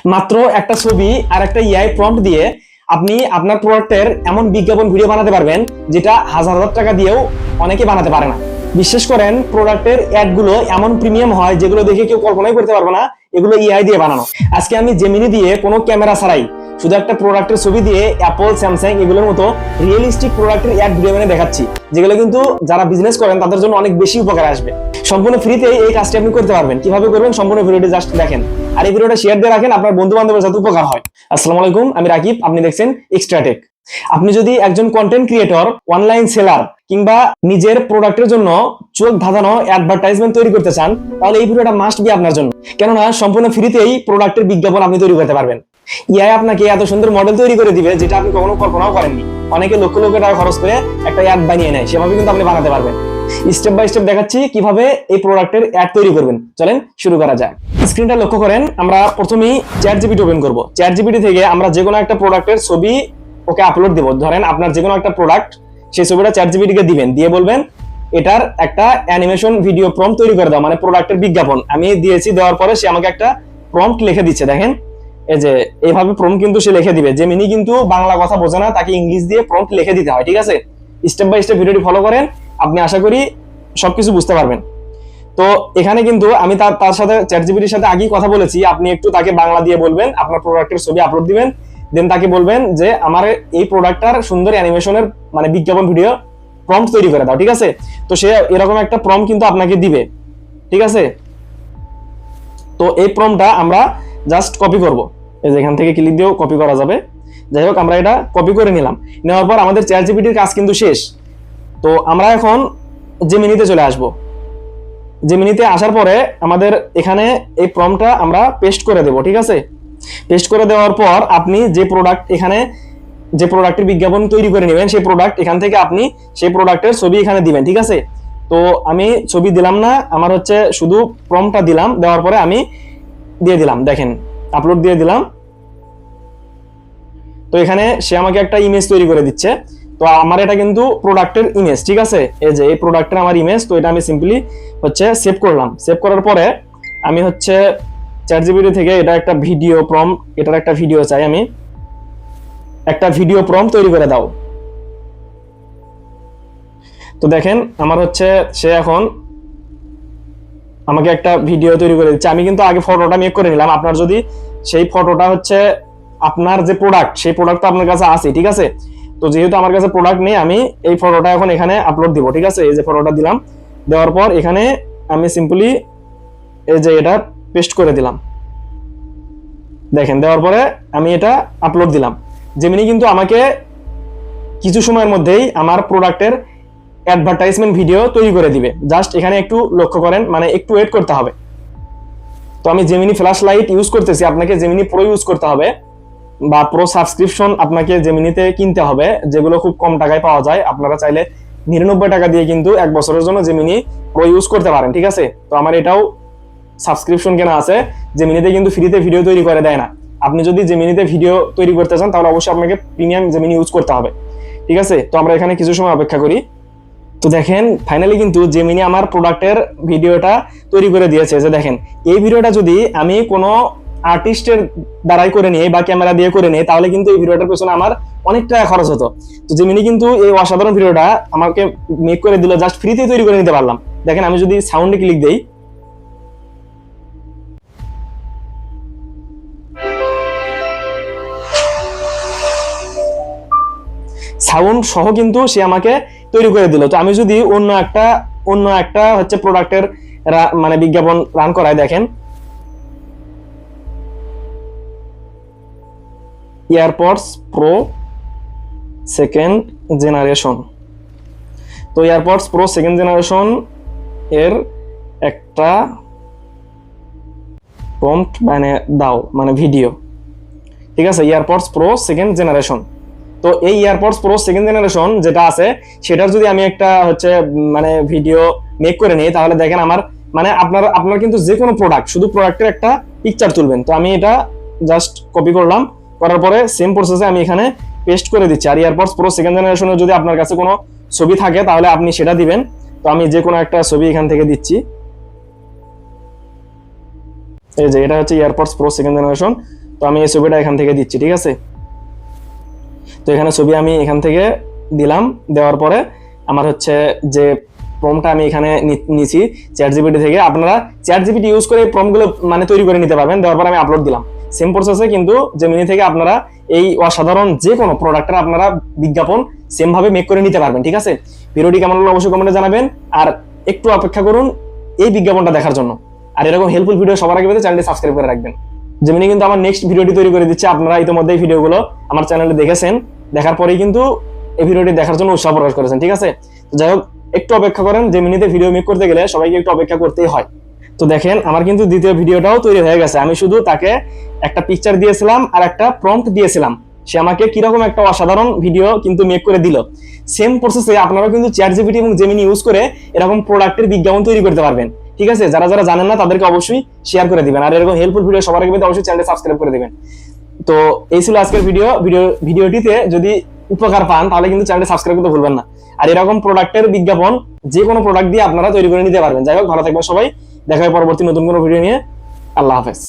মাত্র একটা ছবি আর একটা এআই প্রম্পট দিয়ে আপনি আপনার প্রোডাক্টের এমন বিজ্ঞাপন ভিডিও বানাতে পারবেন যেটা হাজার হাজার টাকা দিয়েও অনেকে বানাতে পারে না। বিশ্বাস করেন, প্রোডাক্টের অ্যাড গুলো এমন প্রিমিয়াম হয় যেগুলো দেখে কেউ কল্পনাই করতে পারবে না এগুলো এআই দিয়ে বানানো। আজকে আমি জেমিনি দিয়ে কোনো ক্যামেরা ছাড়াই শুধু একটা প্রোডাক্টের ছবি দিয়ে অ্যাপল, স্যামসাং এগুলোর মতো রিয়েলিস্টিক প্রোডাক্টের অ্যাড ভিডিও বানিয়ে দেখাচ্ছি, যেগুলো কিন্তু যারা বিজনেস করেন তাদের জন্য অনেক বেশি উপকার আসবে। সম্পূর্ণ ফ্রিতে এই কাজটি আপনি করতে পারবেন। কিভাবে করবেন সম্পূর্ণ ভিডিওটি জাস্ট দেখেন, আর এই ভিডিওটা শেয়ার দিয়ে রাখেন আপনার বন্ধু বান্ধবের যাতে উপকার হয়। আসসালামু আলাইকুম, আমি রাকিব, আপনি দেখছেন এক্সট্রা টেক। আপনি যদি একজন কন্টেন্ট ক্রিয়েটর, অনলাইন সেলার কিংবা নিজের প্রোডাক্টের জন্য চোখ ধাঁধানো অ্যাডভার্টাইজমেন্ট তৈরি করতে চান, তাহলে এই ভিডিওটা মাস্ট বি আপনার জন্য। কেননা সম্পূর্ণ ফ্রিতেই প্রোডাক্টের বিজ্ঞাপন আপনি তৈরি করতে পারবেন। এআই আপনাকে এত সুন্দর মডেল তৈরি করে দিবে যেটা আপনি কখনো কল্পনাও করেননি। অনেকে লক্ষ লক্ষ টাকা খরচ করে একটা অ্যাড বানিয়ে নেয়, সেভাবে কিন্তু আপনি বানাতে পারবেন। স্টেপ বাই স্টেপ দেখাচ্ছি কিভাবে এই প্রোডাক্টের অ্যাড তৈরি করবেন। চলেন শুরু করা যাক। স্ক্রিনটা লক্ষ্য করেন, আমরা প্রথমেই চ্যাট জিপিটি ওপেন করব। চ্যাট জিপিটি থেকে আমরা যে কোনো একটা প্রোডাক্টের ছবি ওকে আপলোড দেব। ধরেন আপনার যে কোনো একটা প্রোডাক্ট, সেই ছবিটা চ্যাট জিপিটিকে দিবেন, দিয়ে বলবেন এটার একটা অ্যানিমেশন ভিডিও প্রম্পট তৈরি করে দাও, মানে প্রোডাক্টের বিজ্ঞাপন। আমি দিয়েছি, দেওয়ার পরে সে আমাকে একটা প্রম্পট লিখে দিচ্ছে। দেখেন এই যে এইভাবে প্রম্পট কিন্তু সে লিখে দিবে। জেমিনি কিন্তু বাংলা কথা বোঝে না, তাকে ইংলিশ দিয়ে প্রম্পট লিখে দিতে হয়। ঠিক আছে, স্টেপ বাই স্টেপ ভিডিওটি ফলো করেন, আপনি আশা করি সবকিছু বুঝতে পারবেন। তো এখানে কিন্তু আমি তার সাথে চ্যাট জিপিটির সাথে আগেই কথা বলেছি। আপনি একটু তাকে বাংলা দিয়ে বলবেন, আপনার প্রোডাক্টের ছবি আপলোড দিবেন, দেন তাকে বলবেন যে আমার এই প্রোডাক্টটার সুন্দর অ্যানিমেশনের মানে বিজ্ঞাপন ভিডিও প্রম্পট তৈরি করে দাও। ঠিক আছে, তো সে এরকম একটা প্রম্পট কিন্তু আপনাকে দিবে। ঠিক আছে, তো এই প্রম্পটটা আমরা জাস্ট কপি করব। এই যে এখান থেকে ক্লিক দিয়েও কপি করা যাবে। যাই হোক, আমরা এটা কপি করে নিলাম। নেওয়ার পর আমাদের চ্যাট জিপিটির কাজ কিন্তু শেষ। তো আমরা এখন জেমিনিতে চলে আসব। জেমিনিতে আসার পরে আমাদের এখানে এই প্রম্পটটা আমরা পেস্ট করে দেব। ঠিক আছে, পেস্ট করে দেওয়ার পর আপনি যে প্রোডাক্ট এখানে যে প্রোডাক্টের বিজ্ঞাপন তৈরি করে নেবেন, সেই প্রোডাক্ট এখান থেকে আপনি সেই প্রোডাক্টের ছবি এখানে দিবেন। ঠিক আছে, তো আমি ছবি দিলাম না, আমার হচ্ছে শুধু প্রম্পটটা দিলাম। দেওয়ার পরে আমি দিয়ে দিলাম, দেখেন আপলোড দিয়ে দিলাম। তো এখানে সে আমাকে একটা ইমেজ তৈরি করে দিচ্ছে। তো আমার এটা কিন্তু প্রোডাক্টের ইমেজ। ঠিক আছে, এই যে এই প্রোডাক্টের আমার ইমেজ। তো এটা আমি সিম্পলি হচ্ছে সেভ করলাম। সেভ করার পরে আমি হচ্ছে চ্যাট জিপিটি থেকে এটা একটা ভিডিও প্রম্পট, এটার একটা ভিডিও চাই, আমি একটা ভিডিও প্রম্পট তৈরি করে দাও। তো দেখেন আমার হচ্ছে সে এখন আমাকে একটা ভিডিও তৈরি করে দিচ্ছে। আমি কিন্তু আগে ফটোটা মেক করে নিলাম। আপনার যদি সেই ফটোটা হচ্ছে আপনার যে প্রোডাক্ট, সেই প্রোডাক্ট তো আপনার কাছে আছে। ঠিক আছে, তো যেহেতু আমার কাছে প্রোডাক্ট নেই, আমি এই ফটোটা এখন এখানে আপলোড দিব। ঠিক আছে, এই যে ফটোটা দিলাম, দেওয়ার পর এখানে আমি সিম্পলি এই যে এটা পেস্ট করে দিলাম। দেখেন দেওয়ার পরে আমি এটা আপলোড দিলাম। জেমিনি কিন্তু আমাকে কিছু সময়ের মধ্যেই আমার প্রোডাক্টের অ্যাডভার্টাইজমেন্ট ভিডিও তৈরি করে দিবে। জাস্ট এখানে একটু লক্ষ্য করেন, মানে একটু ওয়েট করতে হবে। তো আমি জেমিনি ফ্ল্যাশ লাইট ইউজ করতেছি, আপনাকে জেমিনি প্রো ইউজ করতে হবে, বা প্রো সাবস্ক্রিপশন আপনাকে জেমিনিতে কিনতে হবে, যেগুলো খুব কম টাকায় পাওয়া যায়। আপনারা চাইলে 99 টাকা দিয়ে কিন্তু 1 বছরের জন্য জেমিনি প্রো ইউজ করতে পারেন। ঠিক আছে, তো আমার এটাও সাবস্ক্রিপশন কেনা আছে। জেমিনিতে কিন্তু ফ্রিতে ভিডিও তৈরি করে দেয় না। আপনি যদি জেমিনিতে ভিডিও তৈরি করতে চান তাহলে অবশ্যই আপনাকে প্রিমিয়াম জেমিনি ইউজ করতে হবে। ঠিক আছে, তো আমরা এখানে কিছু সময় অপেক্ষা করি। তো দেখেন ফাইনালি কিন্তু জেমিনি আমার প্রোডাক্টের ভিডিওটা তৈরি করে দিয়েছে। যে দেখেন এই ভিডিওটা যদি আমি কোনো আর্টিস্টের দ্বারাই করে নিই বা ক্যামেরা দিয়ে করে নিই, তাহলে কিন্তু এই ভিডিওটার পেছনে আমার অনেক টাকা খরচ হতো। তো জেমিনি কিন্তু এই অসাধারণ ভিডিওটা আমাকে মেক করে দিল, জাস্ট ফ্রিতে তৈরি করে নিতে পারলাম। দেখেন আমি যদি সাউন্ডে ক্লিক দেই, সাউন্ড সহ কিন্তু সে আমাকে তৈরি করে দিল। তো আমি যদি অন্য একটা হচ্ছে প্রোডাক্টের মানে বিজ্ঞাপন রান করায়, দেখেন এয়ারপডস প্রো সেকেন্ড জেনারেশন। তো এয়ারপডস প্রো সেকেন্ড জেনারেশন এর একটা প্রম্পট মানে দাও, মানে ভিডিও। ঠিক আছে, এয়ারপডস প্রো সেকেন্ড জেনারেশন। তো এই এয়ারপডস প্রো সেকেন্ড জেনারেশন যেটা আছে, সেটার যদি আমি একটা হচ্ছে মানে ভিডিও মেক করে নিই, তাহলে দেখেন আমার মানে আপনার কিন্তু যে কোনো প্রোডাক্ট, শুধু প্রোডাক্টের একটা পিকচার তুলবেন। তো আমি এটা জাস্ট কপি করলাম, করার পরে সেম প্রসেসে আমি এখানে পেস্ট করে দিচ্ছি। আর এয়ারপডস প্রো সেকেন্ড জেনারেশনের যদি আপনার কাছে কোনো ছবি থাকে তাহলে আপনি সেটা দিবেন। তো আমি যে কোনো একটা ছবি এখান থেকে দিচ্ছি। এই যে এটা হচ্ছে এয়ারপডস প্রো সেকেন্ড জেনারেশন। তো তো আমি এই ছবিটা এখান থেকে দিচ্ছি, ঠিক আছে। তো এখানে ছবি আমি এখান থেকে দিলাম, দেওয়ার পরে আমার হচ্ছে যে প্রম্পটটা আমি এখানে নিছি চ্যাটজিপিটি থেকে। আপনারা চ্যাটজিপিটি ইউজ করে প্রম্পটগুলো মানে তৈরি করে নিতে পারবেন। দেওয়ার পরে আমি আপলোড দিলাম, সেম প্রসেসে কিন্তু জেমিনি থেকে আপনারা এই অসাধারণ যে কোনো প্রোডাক্টের আপনারা বিজ্ঞাপন সেম ভাবে মেক করে নিতে পারবেন, ঠিক আছে। ভিডিওটি কেমন হলো অবশ্যই কমেন্টে জানাবেন, আর একটু অপেক্ষা করুন এই বিজ্ঞাপনটা দেখার জন্য। আর এরকম হেল্পফুল ভিডিও সবার আগে পেতে চ্যানেলটি সাবস্ক্রাইব করে রাখবেন। জেমিনি কিন্তু আমার নেক্সট ভিডিওটি তৈরি করে দিচ্ছে। আপনারা ইতিমধ্যে এই ভিডিওগুলো আমার চ্যানেলে দেখেছেন, দেখার পরেই কিন্তু এই ভিডিওটি দেখার জন্য উৎসাহ প্রকাশ করেছেন, ঠিক আছে। যাই হোক, একটু অপেক্ষা করেন। জেমিনিতে ভিডিও মেক করতে গেলে সবাইকে একটু অপেক্ষা করতেই হয়। তো দেখেন আমার কিন্তু দ্বিতীয় ভিডিওটাও তৈরি হয়ে গেছে। আমি শুধু তাকে একটা পিকচার দিয়েছিলাম আর একটা প্রম্পট দিয়েছিলাম, সে আমাকে কিরকম একটা অসাধারণ ভিডিও কিন্তু মেক করে দিল। সেম প্রসেসে আপনারা কিন্তু চ্যাটজিপিটি এবং জেমিনি ইউজ করে এরকম প্রোডাক্টের বিজ্ঞাপন তৈরি করতে পারবেন, ঠিক আছে। যারা যারা জানেন না তাদেরকে অবশ্যই শেয়ার করে দিবেন, আর এরকম হেল্পফুল ভিডিও সবার আগে পেতে অবশ্যই চ্যানেলটি সাবস্ক্রাইব করে দিবেন। তো এই ছিল আজকের ভিডিওটিতে যদি উপকার পান তাহলে কিন্তু চ্যানেলটি সাবস্ক্রাইব করতে ভুলবেন না। আর এরকম প্রোডাক্টের বিজ্ঞাপন যে কোনো প্রোডাক্ট দিয়ে আপনারা তৈরি করে নিতে পারবেন। যাই হোক, ভালো থাকবেন সবাই, দেখা হবে পরবর্তী নতুন কোনো ভিডিও নিয়ে। আল্লাহ হাফেজ।